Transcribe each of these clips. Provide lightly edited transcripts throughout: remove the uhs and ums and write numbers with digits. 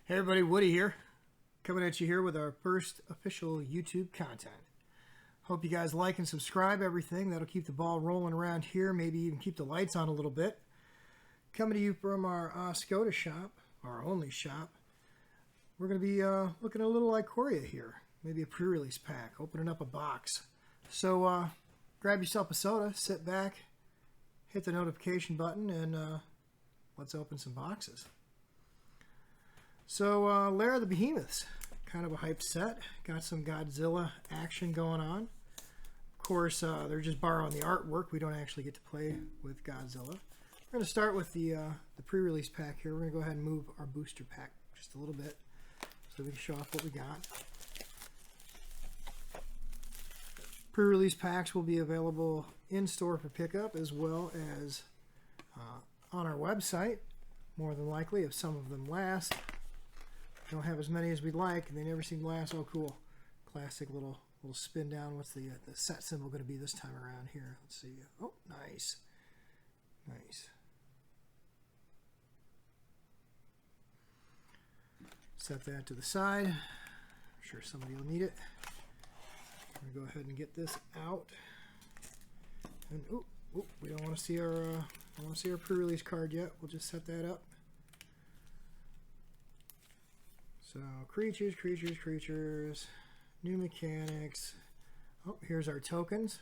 Hey everybody, Woody here, coming at you here with our first official YouTube content. Hope you guys like and subscribe everything. That'll keep the ball rolling around here, maybe even keep the lights on a little bit. Coming to you from our Oscoda shop, our only shop. We're going to be looking at a little Ikoria here, maybe a pre-release pack, opening up a box. So grab yourself a soda, sit back, hit the notification button, and let's open some boxes. So, Lair of the Behemoths, kind of a hyped set. Got some Godzilla action going on. Of course, they're just borrowing the artwork. We don't actually get to play with Godzilla. We're going to start with the pre-release pack here. We're going to go ahead and move our booster pack just a little bit so we can show off what we got. Pre-release packs will be available in-store for pickup as well as on our website, more than likely, if some of them last. Don't have as many as we'd like, and they never seem to last. Oh, cool. Classic little spin down. What's the set symbol going to be this time around here? Let's see. Oh, nice. Nice. Set that to the side. I'm sure somebody will need it. I'm going to go ahead and get this out. And, oh, we don't want to see our pre-release card yet. We'll just set that up. So, creatures, new mechanics. Oh, here's our tokens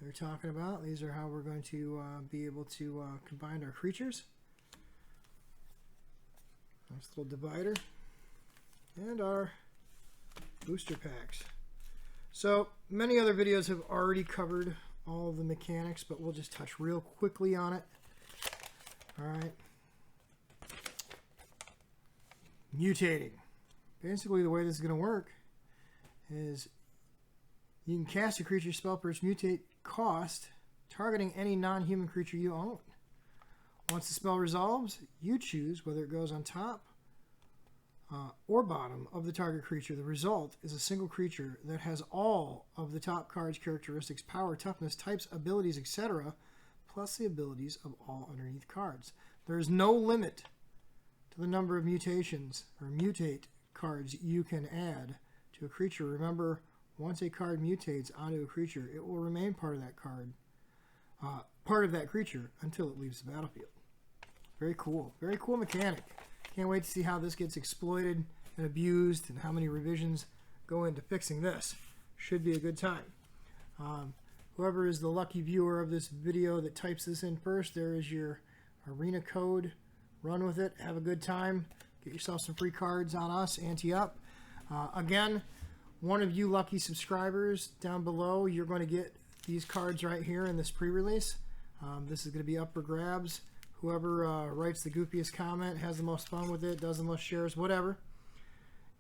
they're talking about. These are how we're going to be able to combine our creatures. Nice little divider. And our booster packs. So, many other videos have already covered all of the mechanics, but we'll just touch real quickly on it. Alright. Mutating. Basically, the way this is going to work is you can cast a creature spell for its mutate cost, targeting any non-human creature you own. Once the spell resolves, you choose whether it goes on top or bottom of the target creature. The result is a single creature that has all of the top cards' characteristics, power, toughness, types, abilities, etc., plus the abilities of all underneath cards. There is no limit to the number of mutations or mutate cards you can add to a creature. Remember, once a card mutates onto a creature, it will remain part of that card, part of that creature until it leaves the battlefield. Very cool mechanic. Can't wait to see how this gets exploited and abused and how many revisions go into fixing this. Should be a good time. Whoever is the lucky viewer of this video that types this in first, there is your arena code. Run with it. Have a good time. Get yourself some free cards on us. Ante up. Again, one of you lucky subscribers down below, you're going to get these cards right here in this pre-release. This is going to be up for grabs. Whoever writes the goofiest comment, has the most fun with it, does the most shares, whatever.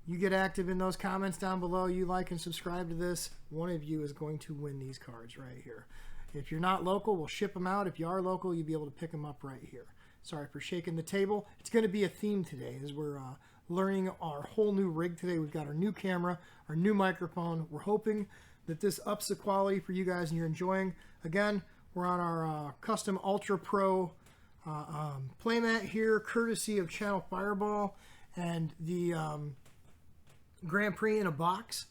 You get active in those comments down below. You like and subscribe to this. One of you is going to win these cards right here. If you're not local, we'll ship them out. If you are local, you'll be able to pick them up right here. Sorry for shaking the table. It's going to be a theme today as we're learning our whole new rig today. We've got our new camera, our new microphone. We're hoping that this ups the quality for you guys and you're enjoying. Again, we're on our custom Ultra Pro playmat here, courtesy of Channel Fireball and the Grand Prix in a box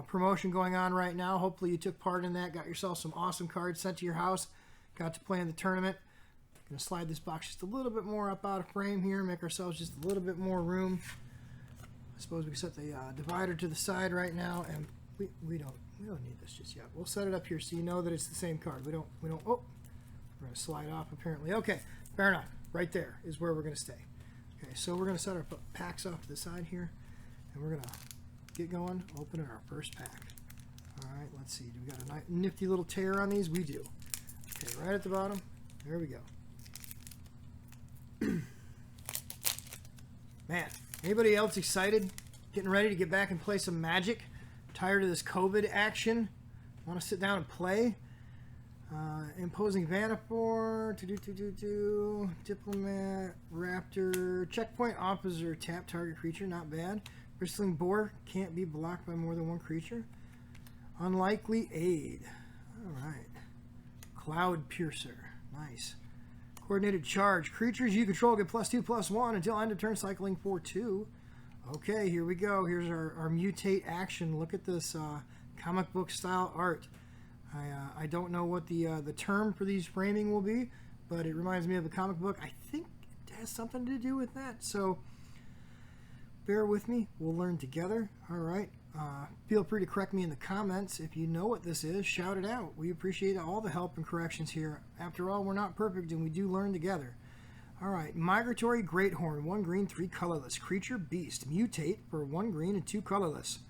promotion going on right now. Hopefully you took part in that, got yourself some awesome cards sent to your house, got to play in the tournament. Going to slide this box just a little bit more up out of frame here, make ourselves just a little bit more room. I suppose we can set the divider to the side right now, and we don't need this just yet. We'll set it up here so you know that it's the same card. We don't. Oh, we're going to slide off apparently. Okay, fair enough. Right there is where we're going to stay. Okay, so we're going to set our packs off to the side here, and we're going to get going, opening our first pack. All right, let's see. Do we got a nifty little tear on these? We do. Okay, right at the bottom. There we go. Man, anybody else excited? Getting ready to get back and play some Magic? Tired of this COVID action? Want to sit down and play? Imposing Vanafor, Diplomat, Raptor, Checkpoint Officer, tap target creature, not bad. Bristling Boar, can't be blocked by more than one creature. Unlikely Aid, alright. Cloud Piercer, nice. Coordinated charge. Creatures you control get +2/+1 until end of turn, cycling for 2. Okay, here we go. Here's our mutate action. Look at this comic book style art. I don't know what the term for these framing will be, but it reminds me of a comic book. I think it has something to do with that. So bear with me. We'll learn together. All right. Feel free to correct me in the comments. If you know what this is, shout it out. We appreciate all the help and corrections here. After all, we're not perfect, and we do learn together. All right. Migratory Greathorn. 1 green, 3 colorless. Creature beast. Mutate for 1 green and 2 colorless.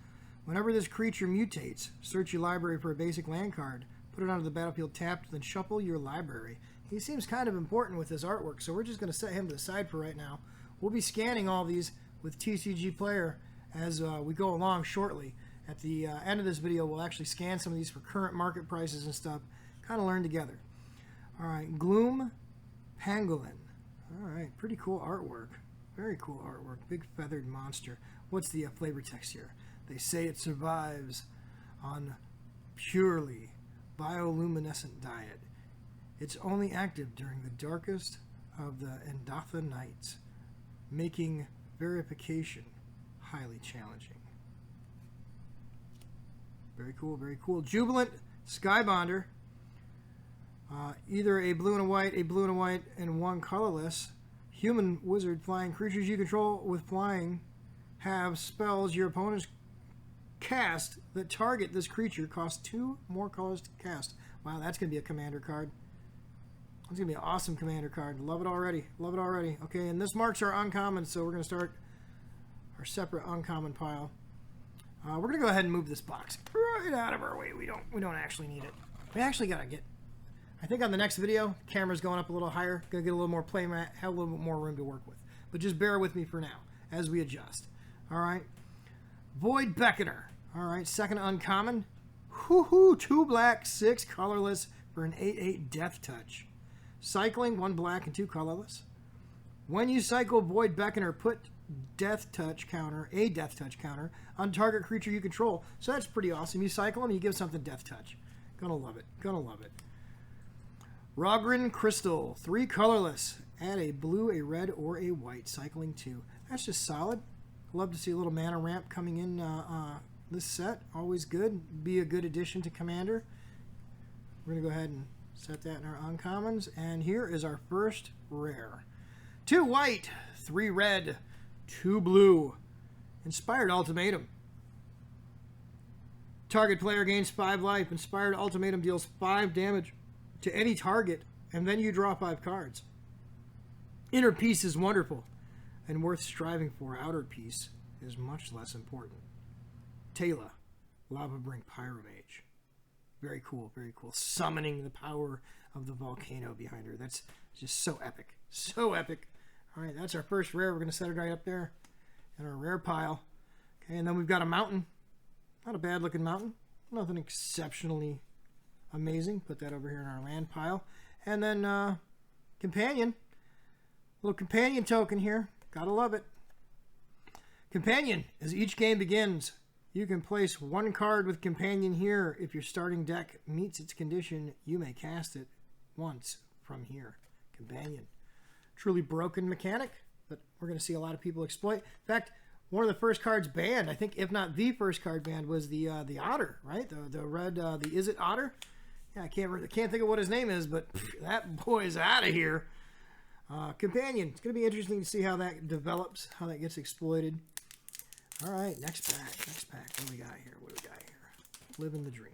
Whenever this creature mutates, search your library for a basic land card. Put it onto the battlefield tapped, then shuffle your library. He seems kind of important with his artwork, so we're just going to set him to the side for right now. We'll be scanning all these with TCG Player as we go along shortly. At the end of this video, we'll actually scan some of these for current market prices and stuff. Kind of learn together. All right, Gloom Pangolin. All right, pretty cool artwork. Very cool artwork. Big feathered monster. What's the flavor text here? They say it survives on purely bioluminescent diet. It's only active during the darkest of the Endatha nights, making verification highly challenging. Very cool, very cool. Jubilant Skybonder. Either a blue and a white, and 1 colorless. Human wizard flying. Creatures you control with flying have spells your opponents cast that target this creature cost 2 more colors to cast. Wow, that's going to be a commander card. That's going to be an awesome commander card. Love it already. Love it already. Okay, and this marks our uncommon, so we're going to start our separate uncommon pile. We're going to go ahead and move this box right out of our way. We don't actually need it. We actually got to get... I think on the next video, the camera's going up a little higher. Going to get a little more play mat, have a little bit more room to work with. But just bear with me for now as we adjust. All right. Void Beckoner. All right, second uncommon. Whoo-hoo, 2 black, 6 colorless for an 8/8 Death Touch. Cycling, 1 black and 2 colorless. When you cycle Void Beckoner, put a Death Touch counter on target creature you control. So that's pretty awesome. You cycle them, you give something Death Touch. Gonna love it. Gonna love it. Rogrin Crystal, 3 colorless. Add a blue, a red, or a white. Cycling 2. That's just solid. Love to see a little mana ramp coming in this set. Always good. Be a good addition to Commander. We're going to go ahead and set that in our uncommons. And here is our first rare. 2 white, 3 red, 2 blue. Inspired Ultimatum. Target player gains 5 life. Inspired Ultimatum deals 5 damage to any target, and then you draw 5 cards. Inner peace is wonderful and worth striving for. Outer peace is much less important. Taylor, Lava Brink Pyromage. Very cool, very cool. Summoning the power of the volcano behind her. That's just so epic. So epic. All right, that's our first rare. We're going to set it right up there in our rare pile. Okay, and then we've got a mountain. Not a bad looking mountain. Nothing exceptionally amazing. Put that over here in our land pile. And then companion. Little companion token here. Gotta love it. Companion. As each game begins, you can place 1 card with companion here. If your starting deck meets its condition, you may cast it once from here. Companion. Truly broken mechanic, but we're going to see a lot of people exploit. In fact, one of the first cards banned, I think, if not the first card banned, was the otter, right? The red, the Is It Otter? Yeah, I can't think of what his name is, but that boy's out of here. Companion. It's going to be interesting to see how that develops, how that gets exploited. All right, next pack. What do we got here? Living the dream.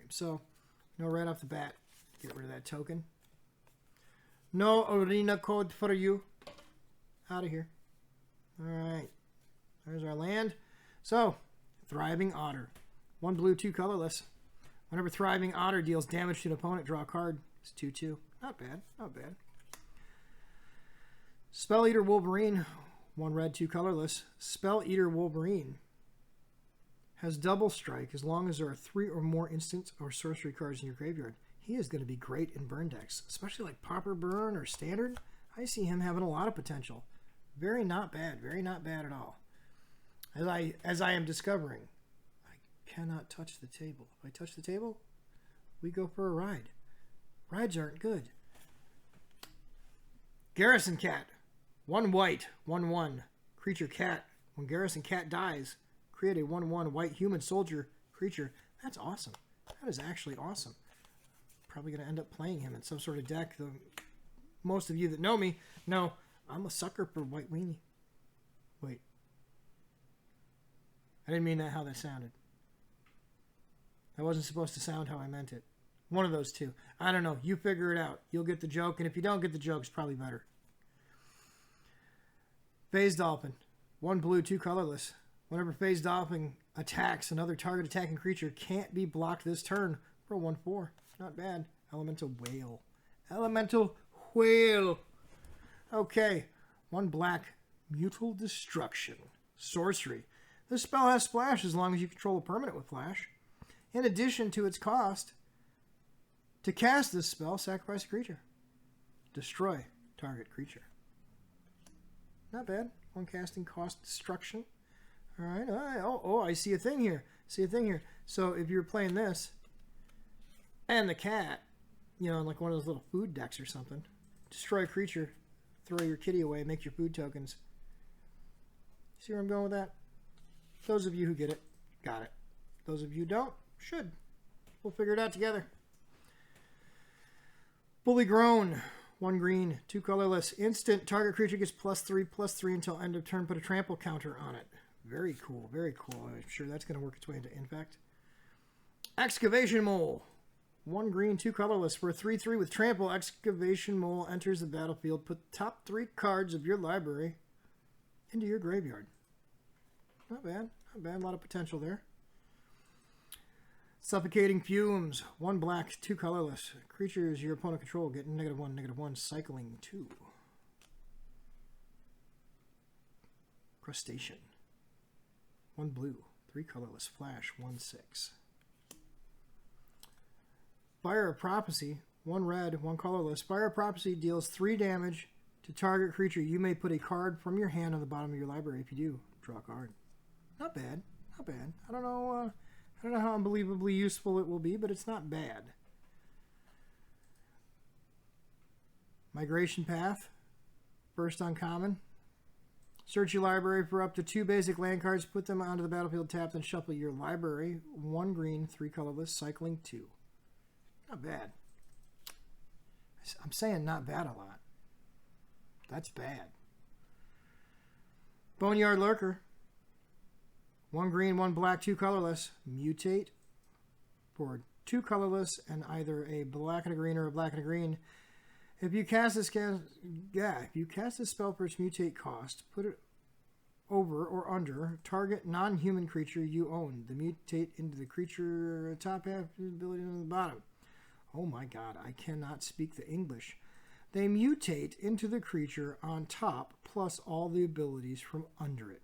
So, right off the bat, get rid of that token. No arena code for you. Out of here. All right. There's our land. So, Thriving Otter. 1 blue, 2 colorless. Whenever Thriving Otter deals damage to an opponent, draw a card. It's 2/2. Not bad. Not bad. Spell Eater Wolverine. 1 red, 2 colorless. Spell Eater Wolverine has double strike as long as there are 3 or more instant or sorcery cards in your graveyard. He is going to be great in burn decks, especially like Pauper Burn or Standard. I see him having a lot of potential. Very not bad at all. As I am discovering, I cannot touch the table. If I touch the table, we go for a ride. Rides aren't good. Garrison Cat. 1 white, 1/1. Creature cat. When Garrison Cat dies, create a 1/1 white human soldier creature. That's awesome. That is actually awesome. Probably going to end up playing him in some sort of deck. Most of you that know me know I'm a sucker for white weenie. Wait. I didn't mean that how that sounded. That wasn't supposed to sound how I meant it. One of those two. I don't know. You figure it out. You'll get the joke. And if you don't get the joke, it's probably better. Phase Dolphin. 1 blue, 2 colorless. Whenever Phase Dolphin attacks, another target attacking creature can't be blocked this turn for a 1/4. Not bad. Elemental Whale. Elemental Whale. Okay. 1 black. Mutual Destruction. Sorcery. This spell has splash as long as you control a permanent with flash. In addition to its cost, to cast this spell, sacrifice a creature. Destroy target creature. Not bad. 1 casting cost destruction. All right. Oh, I see a thing here. So if you're playing this and the cat, you know, like one of those little food decks or something, destroy a creature, throw your kitty away, make your food tokens. See where I'm going with that? Those of you who get it, got it. Those of you who don't, should. We'll figure it out together. Fully Grown. 1 green, 2 colorless. Instant. Target creature gets +3/+3 until end of turn. Put a trample counter on it. Very cool. Very cool. I'm sure that's going to work its way into Infect. Excavation Mole. 1 green, 2 colorless. For a 3/3 with trample, Excavation Mole enters the battlefield. Put the top 3 cards of your library into your graveyard. Not bad. Not bad. A lot of potential there. Suffocating Fumes. 1 black, 2 colorless. Creatures your opponent control get -1/-1, cycling 2. Crustacean. 1 blue, 3 colorless, flash, 1/6. Fire of Prophecy. 1 red, 1 colorless. Fire of Prophecy deals 3 damage to target creature. You may put a card from your hand on the bottom of your library. If you do, draw a card. Not bad. Not bad. I don't know how unbelievably useful it will be, but it's not bad. Migration Path. First uncommon. Search your library for up to 2 basic land cards. Put them onto the battlefield tapped and shuffle your library. 1 green, 3 colorless, cycling 2. Not bad. I'm saying not bad a lot. That's bad. Boneyard Lurker. 1 green, 1 black, 2 colorless. Mutate for 2 colorless and either a black and a green or a black and a green. If you cast this spell for its mutate cost, put it over or under target non-human creature you own. The mutate into the creature top half ability on the bottom. Oh my god, I cannot speak the English. They mutate into the creature on top plus all the abilities from under it.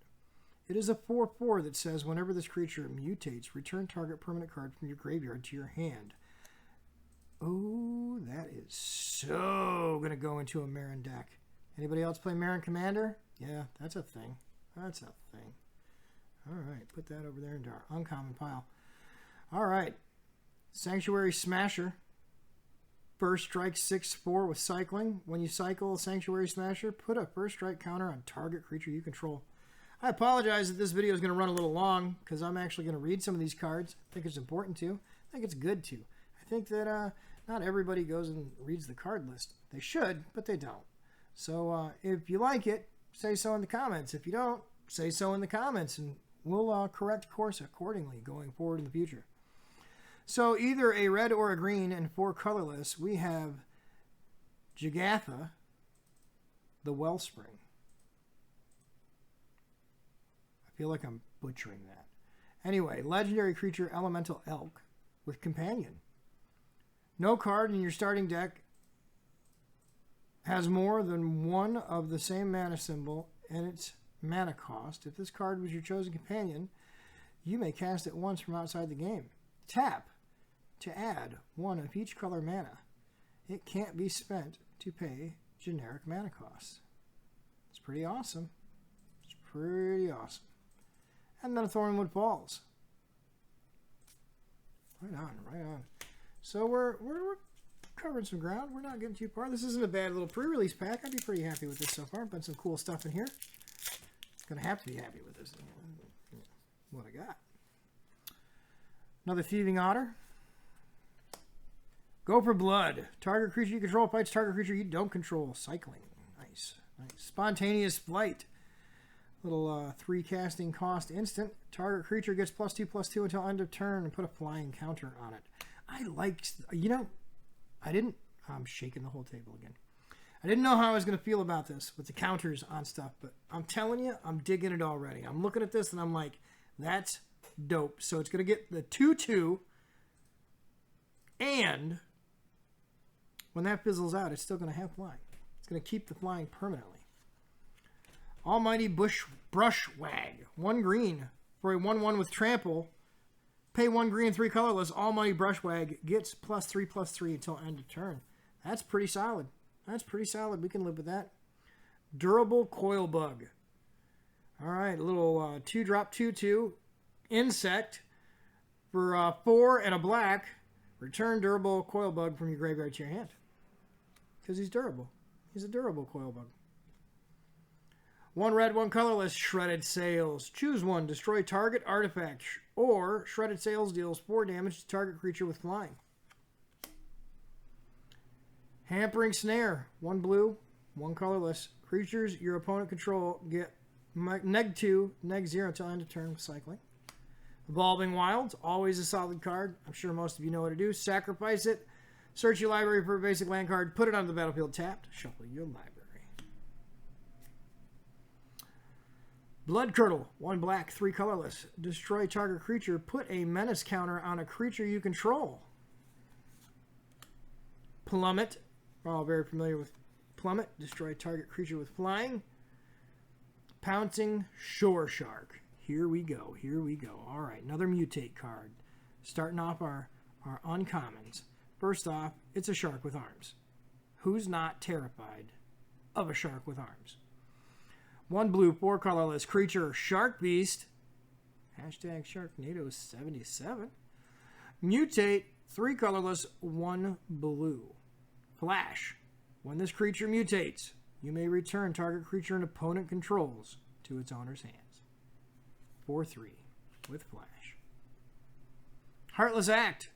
It is a 4/4 that says whenever this creature mutates, return target permanent card from your graveyard to your hand. Oh, that is so going to go into a Marin deck. Anybody else play Marin Commander? Yeah, that's a thing. That's a thing. All right, put that over there into our uncommon pile. All right, Sanctuary Smasher. First strike 6/4 with cycling. When you cycle a Sanctuary Smasher, put a first strike counter on target creature you control. I apologize that this video is going to run a little long because I'm actually going to read some of these cards. I think it's important to. I think it's good to. I think that not everybody goes and reads the card list. They should, but they don't. So if you like it, say so in the comments. If you don't, say so in the comments, and we'll correct course accordingly going forward in the future. So either a red or a green and 4 colorless, we have Jagatha, the Wellspring. I feel like I'm butchering that. Anyway, legendary creature Elemental Elk with Companion. No card in your starting deck has more than 1 of the same mana symbol and its mana cost. If this card was your chosen companion, you may cast it once from outside the game. Tap to add 1 of each color mana. It can't be spent to pay generic mana costs. It's pretty awesome. It's pretty awesome. And then a Thornwood Falls. Right on, right on. So we're covering some ground. We're not getting too far. This isn't a bad little pre-release pack. I'd be pretty happy with this so far. Been some cool stuff in here. Gonna have to be happy with this. What I got. Another Thieving Otter. Go for Blood. Target creature you control fights target creature you don't control. Cycling. Nice. Nice. Spontaneous Flight. Little 3 casting cost instant. Target creature gets +2/+2 until end of turn and put a flying counter on it. I like, you know, I'm shaking the whole table again. I didn't know how I was going to feel about this with the counters on stuff, but I'm telling you, I'm digging it already. I'm looking at this and I'm like, that's dope. So it's going to get the 2/2, and when that fizzles out, it's still going to have flying. It's going to keep the flying permanently. Almighty Brushwag. 1 green for a 1/1 with trample. Pay 1 green, 3 colorless. Almighty Brushwag gets +3/+3 until end of turn. That's pretty solid. That's pretty solid. We can live with that. Durable Coil Bug. All right, a little 2-drop 2/2 insect for 4 and a black. Return Durable Coil Bug from your graveyard to your hand. Because he's durable. He's a durable coil bug. 1 red, 1 colorless. Shredded Sails. Choose 1. Destroy target artifact. Or Shredded Sails deals 4 damage to target creature with flying. Hampering Snare. 1 blue, 1 colorless. Creatures your opponent control get -2, -0 until end of turn with cycling. Evolving Wilds. Always a solid card. I'm sure most of you know what to do. Sacrifice it. Search your library for a basic land card. Put it on the battlefield tapped. Shuffle your library. Blood Curdle. 1 black, 3 colorless. Destroy target creature. Put a menace counter on a creature you control. Plummet. We're all very familiar with Plummet. Destroy target creature with flying. Pouncing Shore Shark. Here we go. Here we go. All right. Another mutate card. Starting off our uncommons. First off, it's a shark with arms. Who's not terrified of a shark with arms? 1 blue, 4 colorless. Creature Shark Beast. Hashtag Sharknado77. Mutate. 3 colorless, 1 blue. Flash. When this creature mutates, you may return target creature an opponent controls to its owner's hands. 4/3 with Flash. Heartless Act.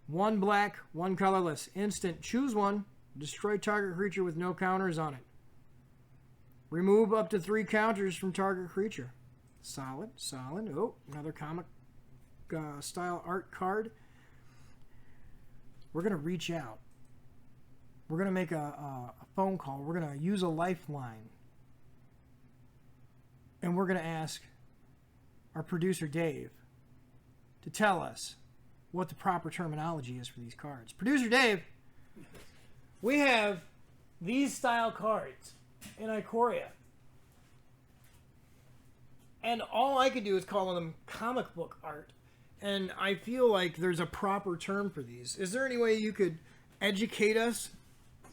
1 black, 1 colorless. Instant. Choose 1. Destroy target creature with no counters on it. Remove up to 3 counters from target creature. Solid, solid. Oh, another comic style art card. We're going to reach out. We're going to make a phone call. We're going to use a lifeline. And we're going to ask our producer, Dave, to tell us what the proper terminology is for these cards. Producer Dave, we have these style cards in Ikoria. And all I could do is call them comic book art. And I feel like there's a proper term for these. Is there any way you could educate us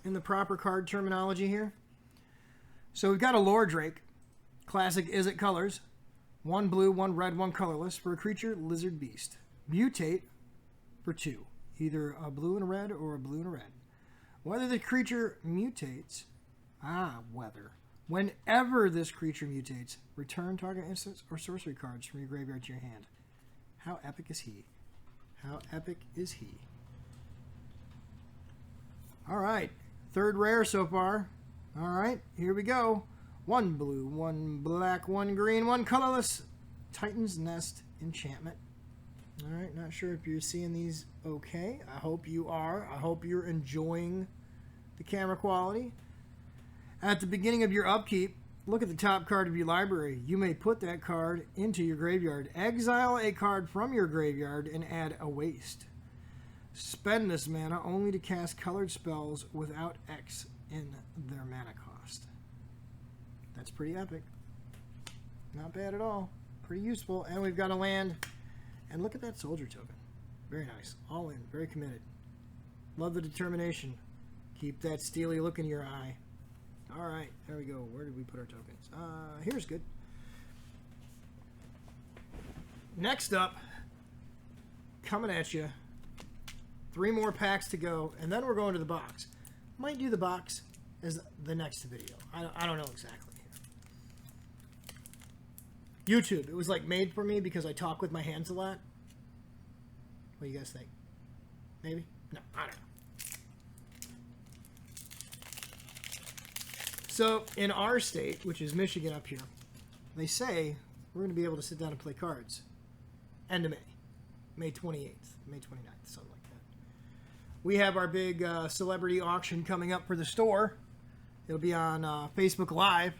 in the proper card terminology here? So we've got a Lore Drake. Classic Is It colors. 1 blue, 1 red, 1 colorless. For a creature, Lizard Beast. Mutate for 2. Either a blue and a red or a blue and a red. Whether the creature mutates... Whenever this creature mutates, return target instants or sorcery cards from your graveyard to your hand. How epic is he? How epic is he? All right. 3rd rare so far. All right. Here we go. 1 blue, 1 black, 1 green, 1 colorless. Titan's Nest enchantment. All right. Not sure if you're seeing these okay. I hope you are. I hope you're enjoying the camera quality. At the beginning of your upkeep, look at the top card of your library. You may put that card into your graveyard. Exile a card from your graveyard and add a waste. Spend this mana only to cast colored spells without X in their mana cost. That's pretty epic. Not bad at all. Pretty useful. And we've got a land. And look at that soldier token. Very nice. All in. Very committed. Love the determination. Keep that steely look in your eye. All right, there we go. Where did we put our tokens? Here's good. Next up, coming at you 3 more packs to go, and then we're going to the box. Might do the box as the next video. I don't know exactly. YouTube, it was like made for me because I talk with my hands a lot. What do you guys think? Maybe? No, I don't know. So, in our state, which is Michigan up here, they say we're going to be able to sit down and play cards. End of May. May 28th, May 29th, something like that. We have our big celebrity auction coming up for the store. It'll be on Facebook Live,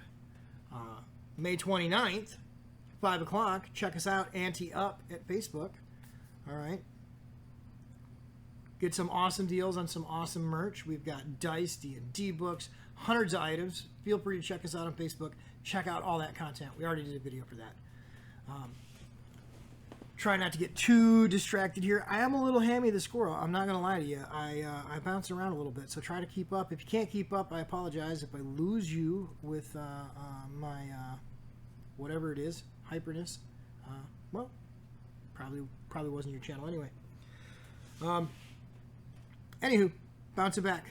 May 29th, 5 o'clock. Check us out, Ante Up at Facebook. All right. Get some awesome deals on some awesome merch. We've got dice, D&D books, hundreds of items. Feel free to check us out on Facebook. Check out all that content. We already did a video for that. Try not to get too distracted here. I am a little hammy the squirrel. I'm not going to lie to you. I bounce around a little bit, so try to keep up. If you can't keep up, I apologize. If I lose you with my whatever it is, hyperness, well, probably wasn't your channel anyway. Anywho, bounce it back.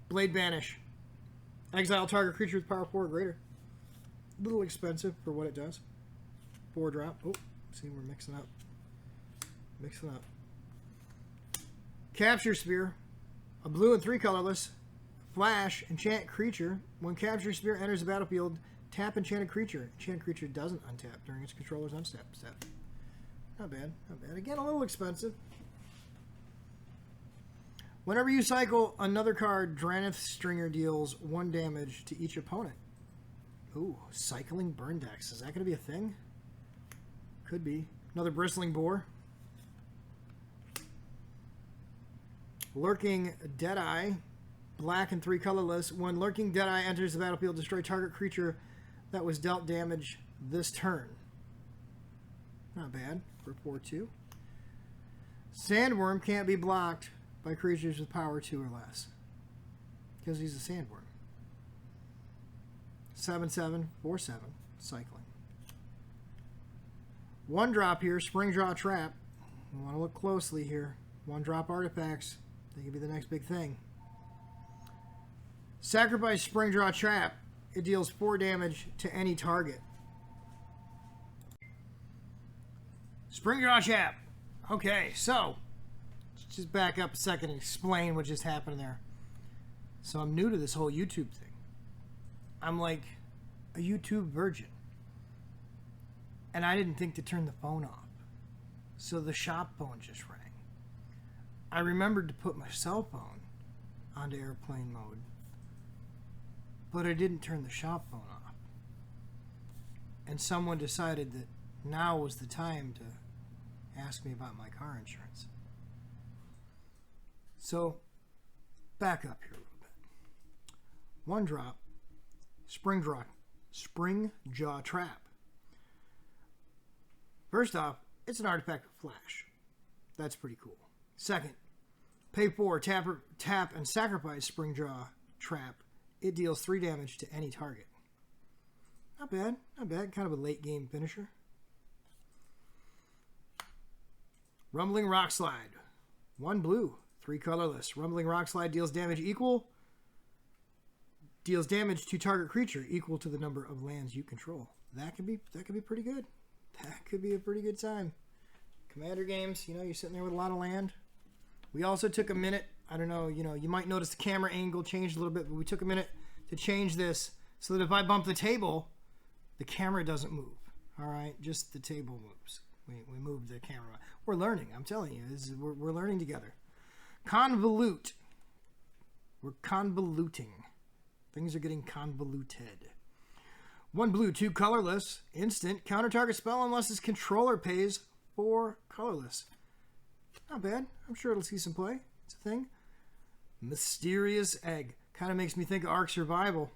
Blade Banish. Exile target creature with power 4 or greater. A little expensive for what it does. 4 drop. Oh, see, we're mixing up. Mixing up. Capture Spear. A blue and 3 colorless. Flash. Enchant creature. When Capture Spear enters the battlefield, tap enchanted creature. Enchanted creature doesn't untap during its controller's unstep step. Not bad. Not bad. Again, a little expensive. Whenever you cycle another card, Dranith Stringer deals 1 damage to each opponent. Ooh, cycling burn decks. Is that going to be a thing? Could be. Another Bristling Boar. Lurking Deadeye. Black and 3 colorless. When Lurking Deadeye enters the battlefield, destroy target creature that was dealt damage this turn. Not bad for 4/2. Sandworm can't be blocked by creatures with power 2 or less, because he's a sandworm. 7/7, 4/7, cycling. 1 drop here, Springjaw Trap. We want to look closely here. 1 drop artifacts. They could be the next big thing. Sacrifice Springjaw Trap. It deals 4 damage to any target. Springjaw Trap. Okay, so just back up a second and explain what just happened there. So I'm new to this whole YouTube thing. I'm like a YouTube virgin. And I didn't think to turn the phone off. So the shop phone just rang. I remembered to put my cell phone onto airplane mode. But I didn't turn the shop phone off. And someone decided that now was the time to ask me about my car insurance. So, back up here a little bit. 1 drop, Springjaw Trap. First off, it's an artifact with flash. That's pretty cool. Second, pay 4, tap and sacrifice Springjaw Trap. It deals 3 damage to any target. Not bad, not bad. Kind of a late game finisher. Rumbling Rock Slide. 1 blue. 3 colorless. Rumbling Rock Slide deals damage to target creature equal to the number of lands you control. That could be pretty good. That could be a pretty good time. Commander games, you know, you're sitting there with a lot of land. We also took a minute. I don't know, you know, you might notice the camera angle changed a little bit, but we took a minute to change this so that if I bump the table, the camera doesn't move. All right, just the table moves. We moved the camera. We're learning. I'm telling you, we're learning together. Convolute. We're convoluting. Things are getting convoluted. 1 blue, 2 colorless. Instant. Counter target spell unless its controller pays 4 colorless. Not bad. I'm sure it'll see some play. It's a thing. Mysterious Egg. Kind of makes me think of Ark Survival.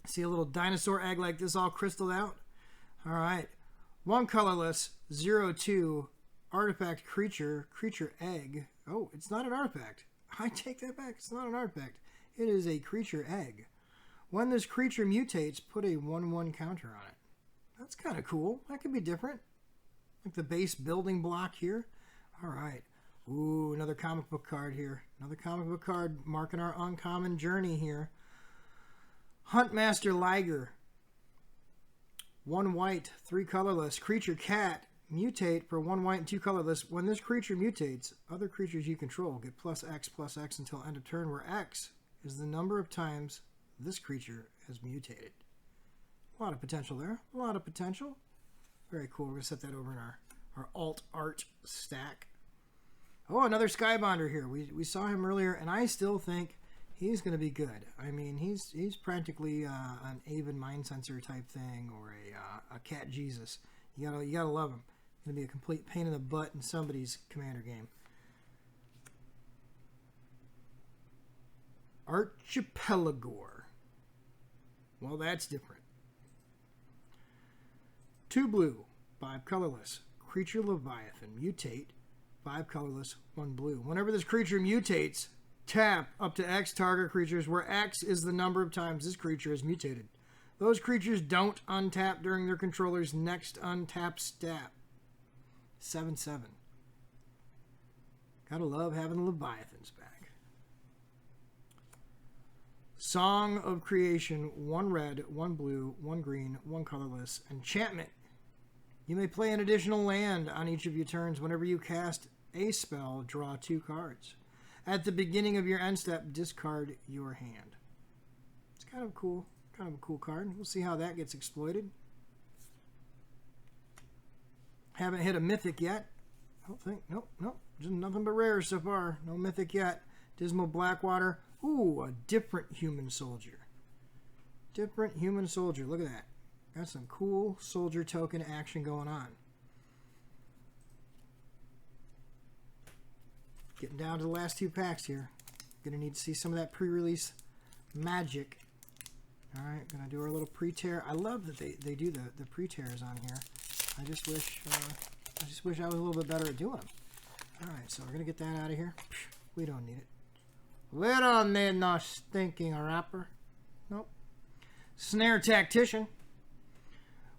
See a little dinosaur egg like this all crystalled out? All right. 1 colorless, 0/2, artifact creature egg. Oh, it's not an artifact. I take that back. It's not an artifact. It is a creature egg. When this creature mutates, put a 1/1 counter on it. That's kind of cool. That could be different. Like the base building block here. All right. Ooh, another comic book card here. Another comic book card marking our uncommon journey here. Huntmaster Liger. 1 white, 3 colorless. Creature cat. Mutate for 1 white and 2 colorless. When this creature mutates, other creatures you control get +X until end of turn, where X is the number of times this creature has mutated. A lot of potential there. A lot of potential. Very cool. We're going to set that over in our alt art stack. Oh, another Skybonder here. We saw him earlier, and I still think he's going to be good. I mean, he's practically an Avon Mind Sensor type thing, or a Cat Jesus. You gotta love him. Going to be a complete pain in the butt in somebody's Commander game. Archipelagor. Well, that's different. 2 blue, 5 colorless. Creature Leviathan. Mutate. 5 colorless, 1 blue. Whenever this creature mutates, tap up to X target creatures, where X is the number of times this creature is mutated. Those creatures don't untap during their controller's next untap step. 7/7. Gotta love having the Leviathans back. Song of Creation. 1 red, 1 blue, 1 green, 1 colorless. Enchantment. You may play an additional land on each of your turns. Whenever you cast a spell, draw 2 cards. At the beginning of your end step, discard your hand. It's kind of cool. Kind of a cool card. We'll see how that gets exploited. Haven't hit a mythic yet. I don't think. Nope. Just nothing but rares so far. No mythic yet. Dismal Blackwater. Ooh, a different human soldier. Different human soldier. Look at that. Got some cool soldier token action going on. Getting down to the last 2 packs here. Gonna need to see some of that pre-release magic. Alright, gonna do our little pre-tear. I love that they do the pre-tears on here. I just wish I was a little bit better at doing them. Alright, so we're gonna get that out of here. We don't need it. We don't need no stinking wrapper. Nope. Snare Tactician.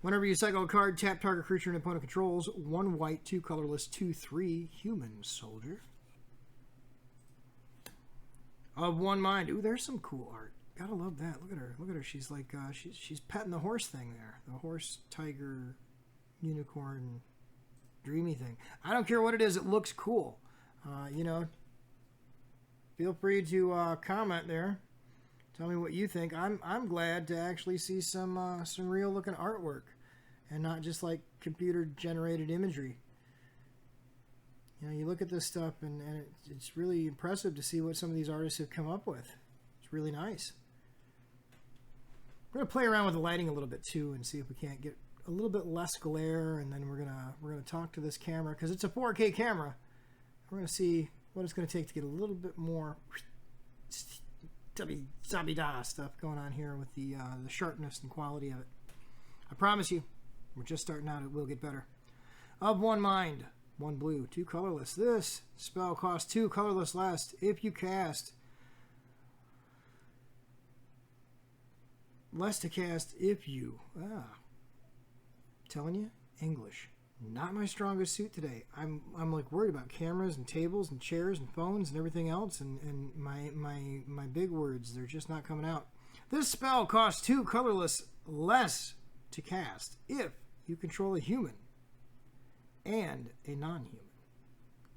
Whenever you cycle a card, tap target creature an opponent controls. 1 white, 2 colorless, 2/3 human soldier. Of 1 mind. Ooh, there's some cool art. Gotta love that. Look at her. Look at her. She's like she's petting the horse thing there. The horse, tiger, unicorn, dreamy thing. I don't care what it is. It looks cool. You know, feel free to comment there. Tell me what you think. I'm glad to actually see some real looking artwork, and not just like computer generated imagery. You know, you look at this stuff, and it's really impressive to see what some of these artists have come up with. It's really nice. We're gonna play around with the lighting a little bit too, and see if we can't get a little bit less glare. And then we're gonna talk to this camera, because it's a 4K camera. We're gonna see what it's gonna take to get a little bit more zabby-da stuff going on here with the sharpness and quality of it. I promise you, we're just starting out. It will get better. Of 1 mind, 1 blue, 2 colorless. This spell costs 2 colorless less if you cast. Less to cast if you. Telling you, English. Not my strongest suit today. I'm like worried about cameras and tables and chairs and phones and everything else, and my big words, they're just not coming out. This spell costs 2 colorless less to cast if you control a human and a non-human.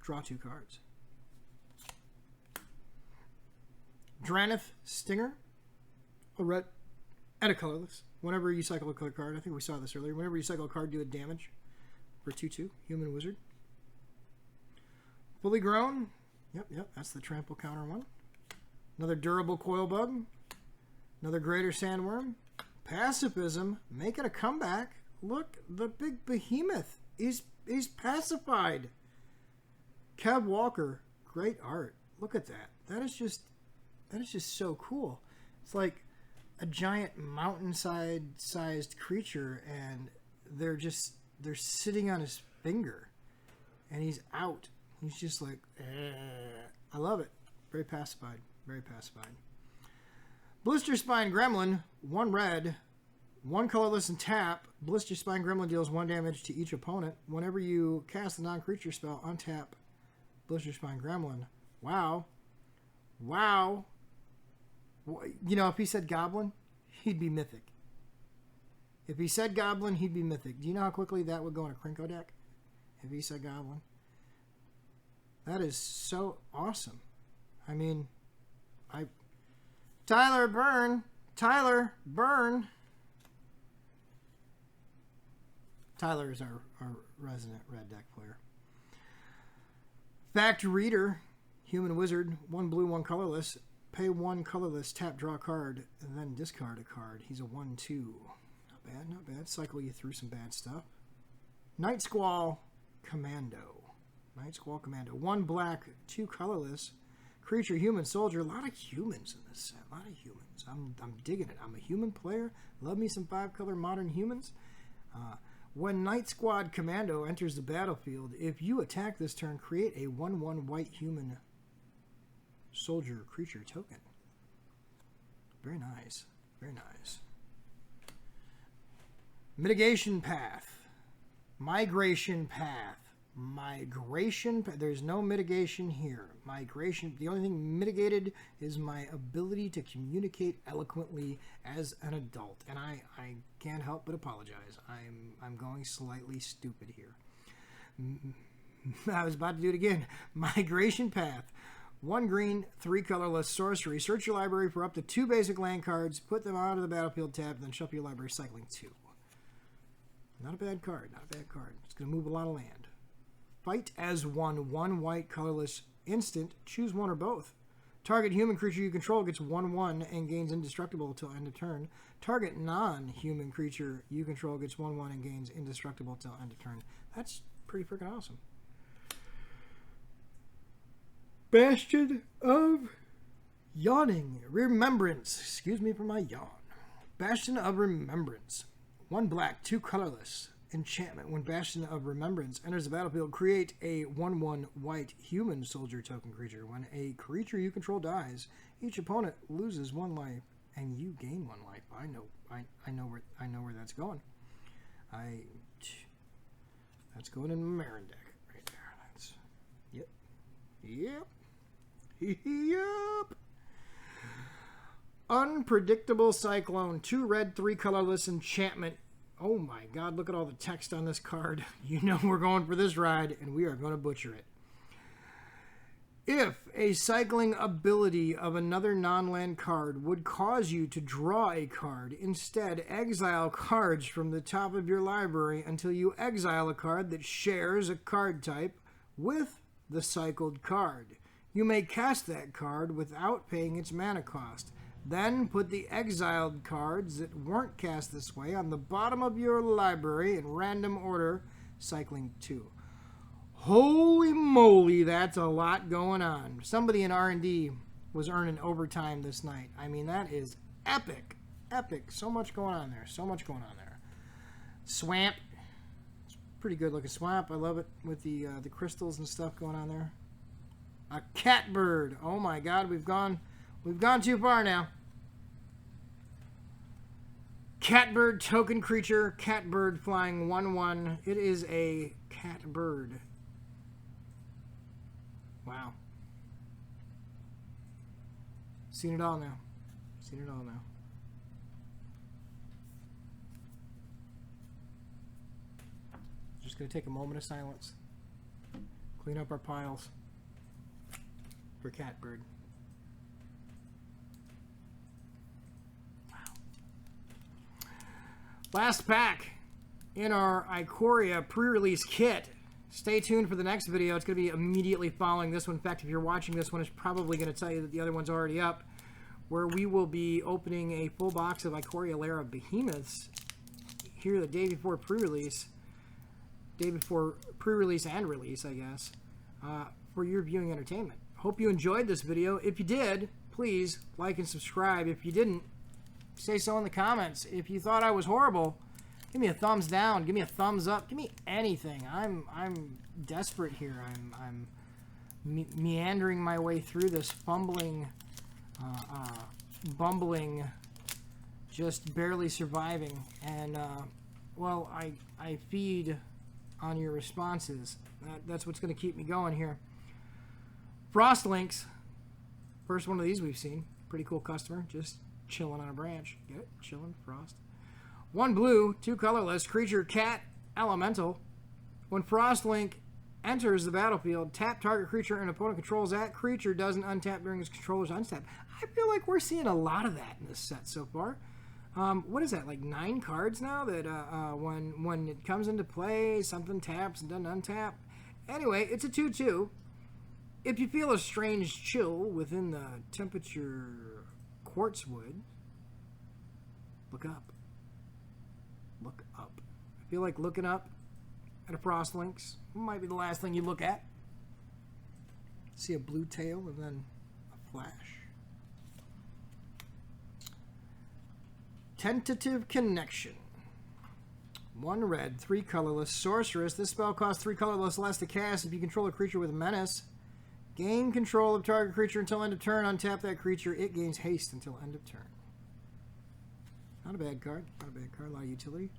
Draw 2 cards. Dranith Stinger. A red and a colorless. Whenever you cycle a color card, I think we saw this earlier. Whenever you cycle a card, do a damage for 2/2. Human Wizard. Fully Grown. Yep, that's the trample counter one. Another Durable Coil Bug. Another Greater Sandworm. Pacifism, making a comeback. Look, the big behemoth. He's pacified. Kev Walker, great art. Look at that. That is just so cool. It's like a giant mountainside-sized creature, and they're sitting on his finger, and he's out. He's just like, I love it. Very pacified. Very pacified. Blister Spine Gremlin, 1 red, 1 colorless and tap. Blister Spine Gremlin deals 1 damage to each opponent. Whenever you cast a non-creature spell, untap Blister Spine Gremlin. Wow. Wow. You know, if he said Goblin, he'd be Mythic. If he said Goblin, he'd be Mythic. Do you know how quickly that would go in a Krinko deck? If he said Goblin. That is so awesome. I mean, Tyler Byrne. Tyler Byrne. Tyler is our resident red deck player. Fact Reader. Human Wizard. 1 blue, 1 colorless. Pay 1 colorless, tap, draw a card, and then discard a card. He's a 1/2. Not bad, not bad. Cycle you through some bad stuff. Night Squall Commando. Night Squall Commando. 1 black, 2 colorless. Creature, human, soldier. A lot of humans in this set. A lot of humans. I'm digging it. I'm a human player. Love me some 5-color modern humans. When Night Squad Commando enters the battlefield, if you attack this turn, create a 1/1 white human soldier creature token. Very nice. Very nice. Mitigation Path. Migration Path. Migration. There's no mitigation here. Migration. The only thing mitigated is my ability to communicate eloquently as an adult, and I can't help but apologize. I'm going slightly stupid here. I was about to do it again. Migration Path. 1 green, 3 colorless sorcery. Search your library for up to 2 basic land cards. Put them onto the battlefield tab, then shuffle your library, cycling 2. Not a bad card. Not a bad card. It's going to move a lot of land. Fight as 1 white colorless instant. Choose one or both. Target human creature you control gets 1/1 and gains indestructible until end of turn. Target non-human creature you control gets 1/1 and gains indestructible until end of turn. That's pretty freaking awesome. Bastion of Yawning Remembrance. Excuse me for my yawn. Bastion of Remembrance. 1 black, 2 colorless. Enchantment. When Bastion of Remembrance enters the battlefield, create a 1/1 white human soldier token creature. When a creature you control dies, each opponent loses 1 life, and you gain 1 life. I know where that's going. That's going in my Marin deck right there. That's yep. Yep. Unpredictable Cyclone. 2 red, 3 colorless enchantment. Oh my god, look at all the text on this card. You know we're going for this ride, and we are going to butcher it. If a cycling ability of another non-land card would cause you to draw a card, instead exile cards from the top of your library until you exile a card that shares a card type with the cycled card. You may cast that card without paying its mana cost. Then put the exiled cards that weren't cast this way on the bottom of your library in random order, cycling 2. Holy moly, that's a lot going on. Somebody in R&D was earning overtime this night. I mean, that is epic. Epic. So much going on there. So much going on there. Swamp. It's a pretty good looking swamp. I love it with the crystals and stuff going on there. A catbird. Oh my god, we've gone too far now. Catbird token creature. Catbird flying 1/1. It is a catbird. Wow. Seen it all now. Seen it all now. Just going to take a moment of silence. Clean up our piles for Catbird. Wow. Last pack in our Ikoria pre-release kit. Stay tuned for the next video. It's going to be immediately following this one. In fact, if you're watching this one, it's probably going to tell you that the other one's already up, where we will be opening a full box of Ikoria Lara Behemoths here the day before pre-release. Day before pre-release and release, I guess, for your viewing entertainment. Hope you enjoyed this video. If you did, please like and subscribe. If you didn't, say so in the comments. If you thought I was horrible, give me a thumbs down. Give me a thumbs up. Give me anything. I'm desperate here. I'm meandering my way through this bumbling, just barely surviving. And well, I feed on your responses. That's what's going to keep me going here. Frostlinks. First one of these we've seen. Pretty cool customer. Just chilling on a branch. Get it? Chilling. Frost. 1 blue, 2 colorless. Creature, cat, elemental. When Frostlink enters the battlefield, tap target creature and opponent controls that creature doesn't untap during its controller's untap. I feel like we're seeing a lot of that in this set so far. What is that, like 9 cards now that when it comes into play, something taps and doesn't untap? Anyway, it's a 2/2. If you feel a strange chill within the temperature quartz wood, look up. Look up. I feel like looking up at a Frostlinks might be the last thing you look at. See a blue tail and then a flash. Tentative Connection. 1 red, 3 colorless. Sorceress. This spell costs 3 colorless less to cast if you control a creature with menace. Gain control of target creature until end of turn. Untap that creature. It gains haste until end of turn. Not a bad card. Not a bad card. A lot of utility.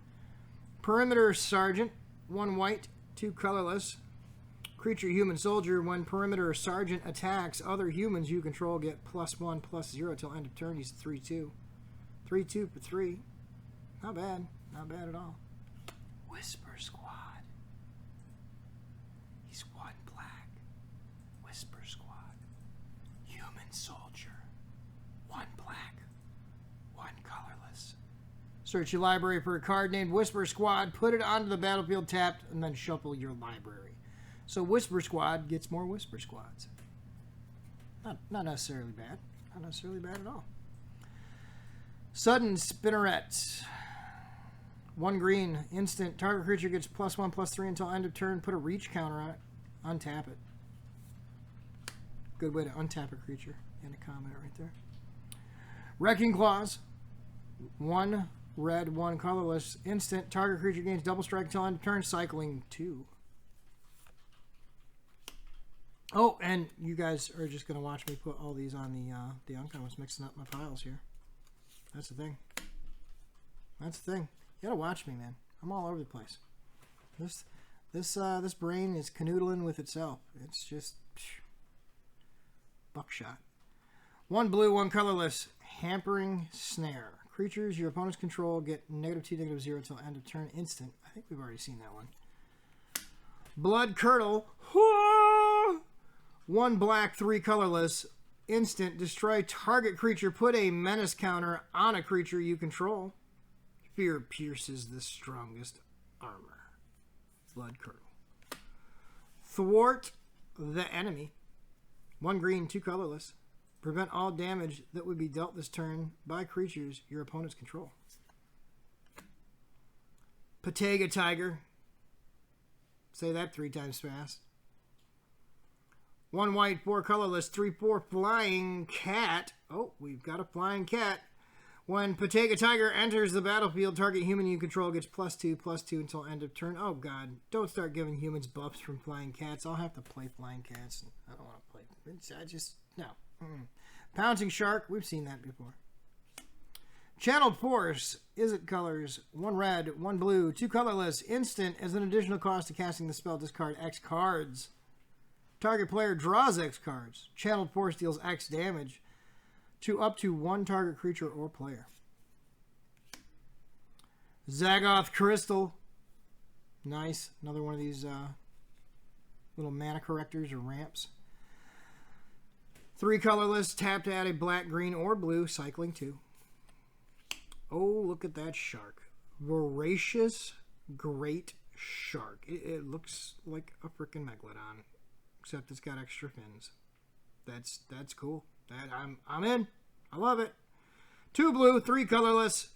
Perimeter Sergeant. 1 white, 2 colorless. Creature human soldier. When Perimeter Sergeant attacks, other humans you control get +1/+0 until end of turn. He's a 3/2. 3/2 for 3. Not bad. Not bad at all. Whisper Squad. He's 1 black. Whisper Squad. Human soldier. 1 black. 1 colorless. Search your library for a card named Whisper Squad. Put it onto the battlefield tapped, and then shuffle your library. So Whisper Squad gets more Whisper Squads. Not necessarily bad. Not necessarily bad at all. Sudden Spinneret. 1 green, instant. Target creature gets +1/+3 until end of turn. Put a reach counter on it. Untap it. Good way to untap a creature. And a comment right there. Wrecking Claws. 1 red, 1 colorless. Instant. Target creature gains double strike until end of turn. Cycling 2. Oh, and you guys are just going to watch me put all these on the Unk. I was mixing up my files here. That's the thing. That's the thing. You gotta watch me, man. I'm all over the place. This brain is canoodling with itself. It's just buckshot. 1 blue, 1 colorless. Hampering Snare. Creatures your opponents control get -2, -0 until end of turn. Instant. I think we've already seen that one. Blood Curdle. 1 black, 3 colorless. Instant. Destroy target creature. Put a menace counter on a creature you control. Fear pierces the strongest armor. Blood Curdle. Thwart the enemy. 1 green, 2 colorless. Prevent all damage that would be dealt this turn by creatures your opponents control. Patega Tiger. Say that 3 times fast. 1 white, 4 colorless, 3/4 flying cat. Oh, we've got a flying cat. When Patega Tiger enters the battlefield, target human you control gets +2/+2 until end of turn. Oh, God. Don't start giving humans buffs from flying cats. I'll have to play flying cats. I don't want to play. I just, no. Pouncing Shark. We've seen that before. Channeled Force. Izzet colors. 1 red, 1 blue, 2 colorless. Instant. As an additional cost to casting the spell, discard X cards. Target player draws X cards. Channeled Force deals X damage to up to 1 target creature or player. Zagoth Crystal. Nice. Another one of these little mana correctors or ramps. 3 colorless. Tap to add a black, green, or blue. Cycling 2. Oh, look at that shark. Voracious Great Shark. It looks like a freaking megalodon, except it's got extra fins. That's cool. I'm in. I love it. 2 blue, 3 colorless.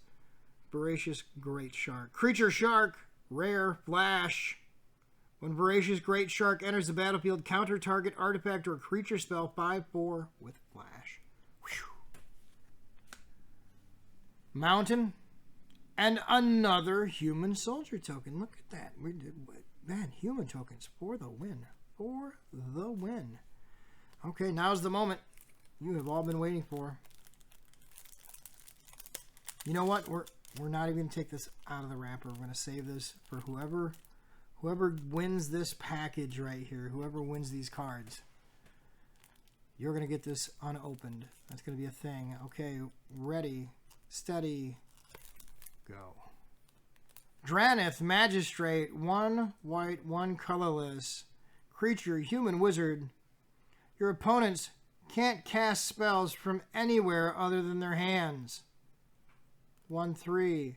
Voracious Great Shark. Creature Shark. Rare. Flash. When Voracious Great Shark enters the battlefield, counter target artifact or creature spell 5/4 with Flash. Whew. Mountain. And another human soldier token. Look at that. We did what? Man, human tokens for the win. For the win. Okay, now's the moment you have all been waiting for. You know what? We're not even going to take this out of the wrapper. We're going to save this for whoever wins this package right here. Whoever wins these cards. You're going to get this unopened. That's going to be a thing. Okay, ready, steady, go. Dranith, Magistrate, 1 white, 1 colorless. Creature, human wizard. Your opponents can't cast spells from anywhere other than their hands. 1/3.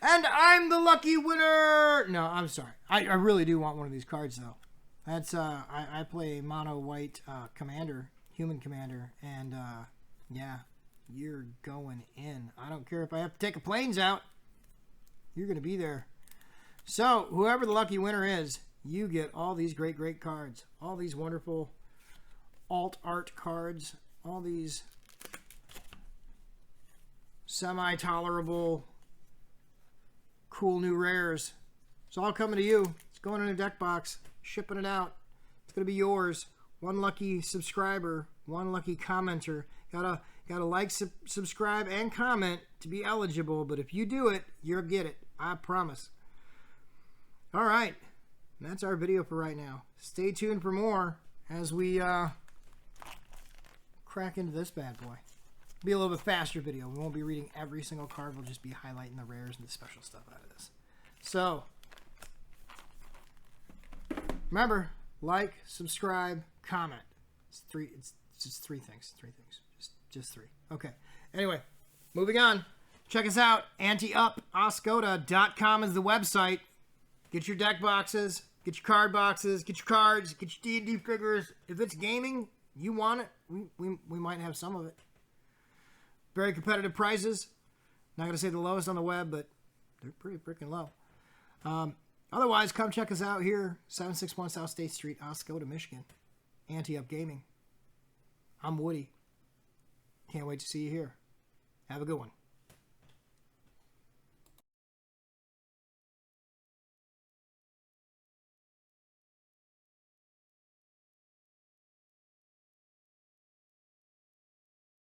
And I'm the lucky winner! No, I'm sorry. I really do want one of these cards, though. That's, I play a mono white commander, human commander, and, yeah, you're going in. I don't care if I have to take a planes out. You're going to be there. So, whoever the lucky winner is, you get all these great, great cards. All these wonderful alt art cards. All these semi-tolerable, cool new rares. It's all coming to you. It's going in a deck box. Shipping it out. It's going to be yours. One lucky subscriber. One lucky commenter. Gotta like, subscribe, and comment to be eligible. But if you do it, you'll get it. I promise. All right. That's our video for right now. Stay tuned for more as we crack into this bad boy. Be a little bit faster video. We won't be reading every single card. We'll just be highlighting the rares and the special stuff out of this. So, remember, like, subscribe, comment. It's just three things. Just three. Okay. Anyway, moving on. Check us out. Oscoda.com is the website. Get your deck boxes. Get your card boxes. Get your cards. Get your D&D figures. If it's gaming, you want it, we might have some of it. Very competitive prices. Not going to say the lowest on the web, but they're pretty freaking low. Otherwise, come check us out here, 761 South State Street, Oscoda, Michigan. Ante Up Gaming. I'm Woody. Can't wait to see you here. Have a good one.